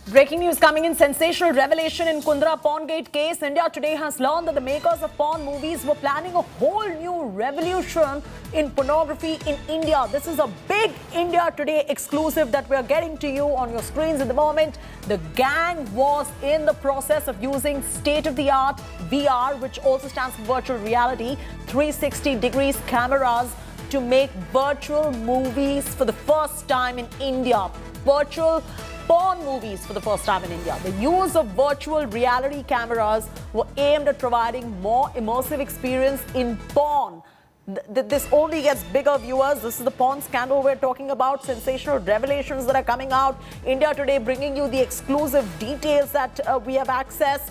Breaking news coming in. Sensational revelation in Kundra Porngate case. India Today has learned that the makers of porn movies were planning a whole new revolution in pornography in India. This is a big India Today exclusive that we are getting to you on your screens at the moment. The gang was in the process of using state-of-the-art VR, which also stands for virtual reality, 360 degrees cameras to make virtual movies for the first time in India. Virtual porn movies for the first time in India. The use of virtual reality cameras were aimed at providing more immersive experience in porn. This only gets bigger, viewers. This is the porn scandal we're talking about. Sensational revelations that are coming out. India Today bringing you the exclusive details that we have accessed.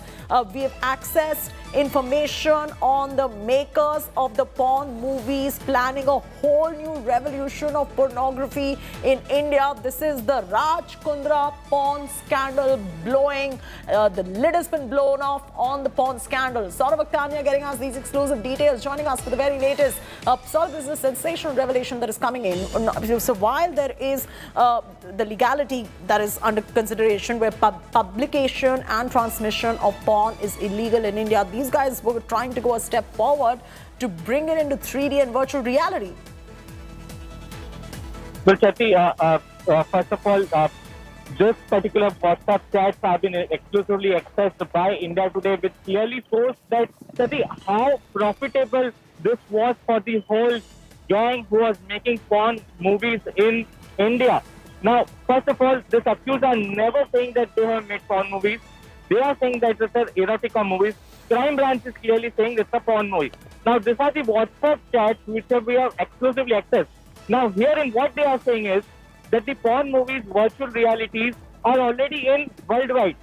We have accessed information on the makers of the porn movies planning a whole new revolution of pornography in India. This is the Raj Kundra porn scandal blowing. The lid has been blown off on the porn scandal. Saurav Akhtarnia getting us these exclusive details, joining us for the very latest. Saurav, this is a sensational revelation that is coming in. So while there is the legality that is under consideration where publication and transmission of porn is illegal in India, these guys were trying to go a step forward to bring it into 3D and virtual reality. Well, Chati, first of all, this particular WhatsApp chats have been exclusively accessed by India Today, which clearly shows that, Chati, how profitable this was for the whole gang who was making porn movies in India. Now, first of all, these accused are never saying that they have made porn movies. They are saying that it's an erotica movies. Crime Branch is clearly saying it's a porn movie. Now, these are the WhatsApp chats which we have exclusively accessed. Now, here in what they are saying is that the porn movies, virtual realities are already in worldwide.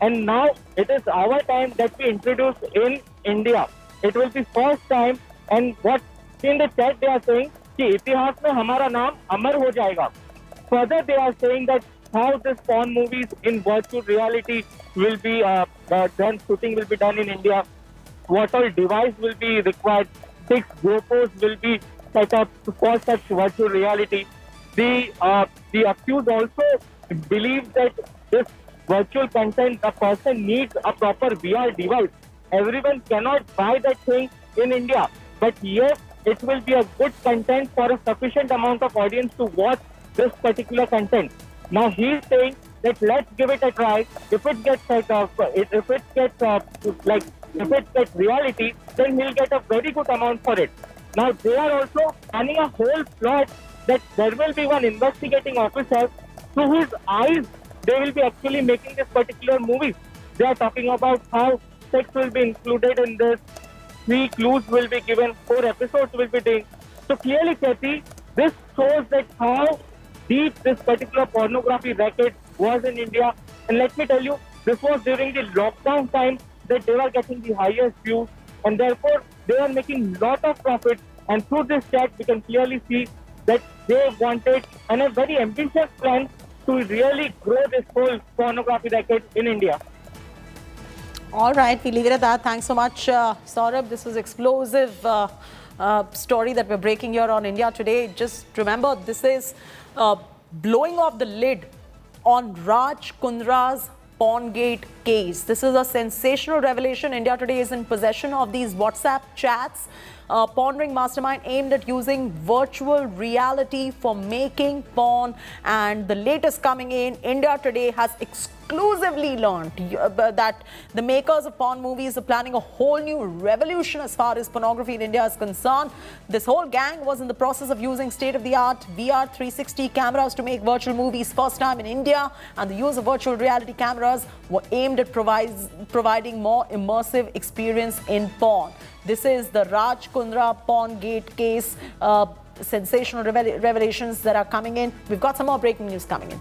And now it is our time that we introduce in India. It will be first time, and what in the chat they are saying कि इतिहास में हमारा नाम अमर हो जाएगा. Further, they are saying that how this porn movies in virtual reality will be done, shooting will be done in India, what all device will be required, 6 GoPros will be set up for such virtual reality. The accused also believe that this virtual content, a person needs a proper VR device. Everyone cannot buy that thing in India, but yes, it will be a good content for a sufficient amount of audience to watch this particular content. Now he is saying that let's give it a try. If it gets reality, then he'll get a very good amount for it. Now they are also planning a whole plot that there will be one investigating officer through whose eyes they will be actually making this particular movie. They are talking about how sex will be included in this, 3 clues will be given, 4 episodes will be done. So clearly, Chati, this shows that how deep this particular pornography racket was in India. And let me tell you, this was during the lockdown time that they were getting the highest views, and therefore they are making lot of profit. And through this chat, we can clearly see that they wanted and a very ambitious plan to really grow this whole pornography racket in India. All right, we leave it at that. Thanks so much, Saurabh. This was explosive story that we're breaking here on India Today. Just remember, this is blowing off the lid on Raj Kundra's Porngate case. This is a sensational revelation. India Today is in possession of these WhatsApp chats. Porn ring mastermind aimed at using virtual reality for making porn. And the latest coming in, India Today has exclusively learned that the makers of porn movies are planning a whole new revolution as far as pornography in India is concerned. This whole gang was in the process of using state-of-the-art VR 360 cameras to make virtual movies first time in India, and the use of virtual reality cameras were aimed at providing more immersive experience in porn. This is the Raj Kundra Porngate case. Sensational revelations that are coming in. We've got some more breaking news coming in.